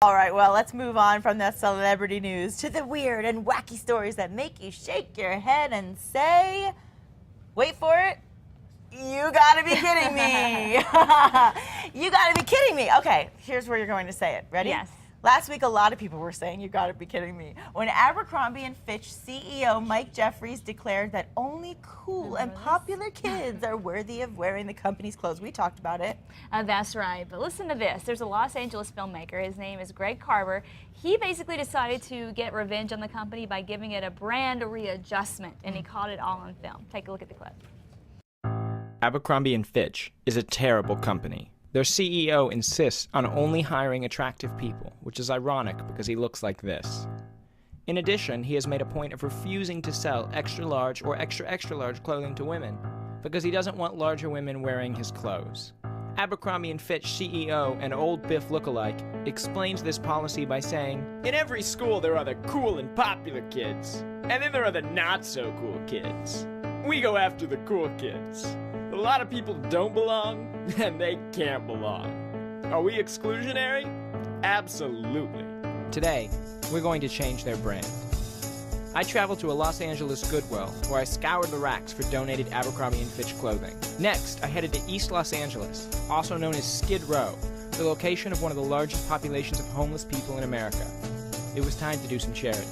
All right, well, let's move on from the celebrity news to the weird and wacky stories that make you shake your head and say, wait for it, you gotta be kidding me. You gotta be kidding me. Okay, here's where you're going to say it. Ready? Yes. Last week, a lot of people were saying, you gotta be kidding me, when Abercrombie and Fitch CEO Mike Jeffries declared that only cool and popular kids are worthy of wearing the company's clothes. We talked about it. That's right, but listen to this. There's a Los Angeles filmmaker. His name is Greg Carver. He basically decided to get revenge on the company by giving it a brand readjustment, and he caught it all on film. Take a look at the clip. Abercrombie and Fitch is a terrible company. Their CEO insists on only hiring attractive people, which is ironic because he looks like this. In addition, he has made a point of refusing to sell extra large or extra large clothing to women because he doesn't want larger women wearing his clothes. Abercrombie and Fitch CEO and Old Biff lookalike explains this policy by saying, "In every school there are the cool and popular kids, and then there are the not so cool kids. We go after the cool kids. A lot of people don't belong, and they can't belong. Are we exclusionary? Absolutely." Today, we're going to change their brand. I traveled to a Los Angeles Goodwill, where I scoured the racks for donated Abercrombie and Fitch clothing. Next, I headed to East Los Angeles, also known as Skid Row, the location of one of the largest populations of homeless people in America. It was time to do some charity.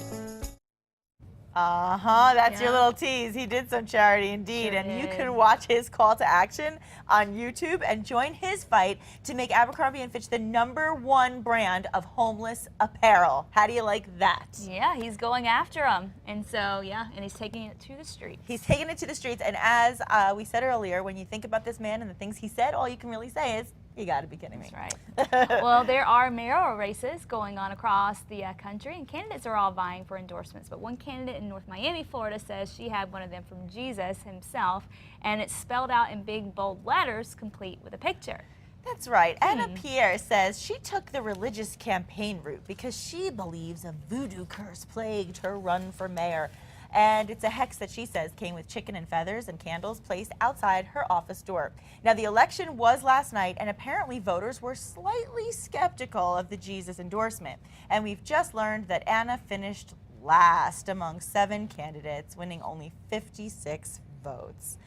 That's your little tease. He did some charity indeed, Sure and you did. can watch his call to action on YouTube and join his fight to make Abercrombie and Fitch the #1 brand of homeless apparel. How do you like that? Yeah, he's going after them, and so and he's taking it to the streets. He's taking it to the streets, and as we said earlier, when you think about this man and the things he said, all you can really say is, you gotta be kidding me. That's right. Well, there are mayoral races going on across the country, and candidates are all vying for endorsements. But one candidate in North Miami, Florida, says she had one of them from Jesus himself, and it's spelled out in big, bold letters, complete with a picture. That's right. Anna Pierre says she took the religious campaign route because she believes a voodoo curse plagued her run for mayor. And it's a hex that she says came with chicken and feathers and candles placed outside her office door. Now, the election was last night, and apparently voters were slightly skeptical of the Jesus endorsement. And we've just learned that Anna finished last among 7 candidates, winning only 56 votes.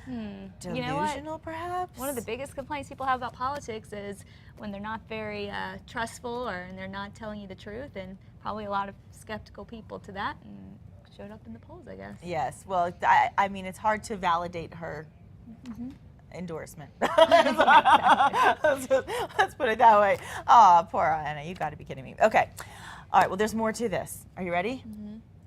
Delusional, You know what? perhaps? One of the biggest complaints people have about politics is when they're not very trustful and they're not telling you the truth, and probably a lot of skeptical people to that. And showed up in the polls, I guess. Yes, well, I mean, it's hard to validate her endorsement. Let's put it that way. Oh, poor Anna, you gotta be kidding me. Okay, all right, well, there's more to this. Are you ready?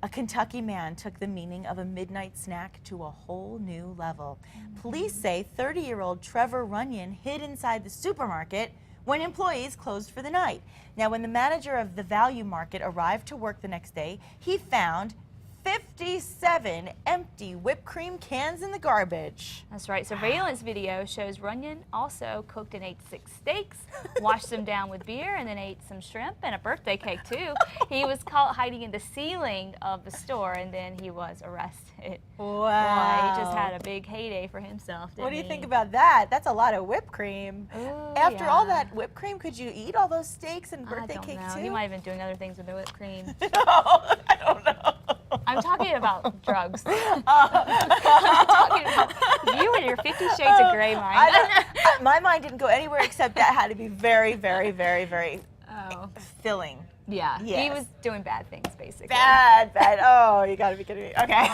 A Kentucky man took the meaning of a midnight snack to a whole new level. Police say 30-year-old Trevor Runyon hid inside the supermarket when employees closed for the night. Now, when the manager of the value market arrived to work the next day, he found 57 empty whipped cream cans in the garbage. That's right. Surveillance video shows Runyon also cooked and ate 6 steaks, washed them down with beer, and then ate some shrimp and a birthday cake, too. He was caught hiding in the ceiling of the store, and then he was arrested. Wow. Boy, he just had a big heyday for himself, didn't What do you he? think about that? That's a lot of whipped cream. Ooh, After all yeah. that whipped cream, could you eat all those steaks and birthday I don't cake, know. too? He might have been doing other things with the whipped cream. No, I don't know. I'm talking about drugs. I'm talking about you and your 50 Shades of Grey mind. My mind didn't go anywhere except that had to be very, very, very, very filling. Yeah, he Yes. was doing bad things, basically. Bad. Oh, you gotta be kidding me. Okay.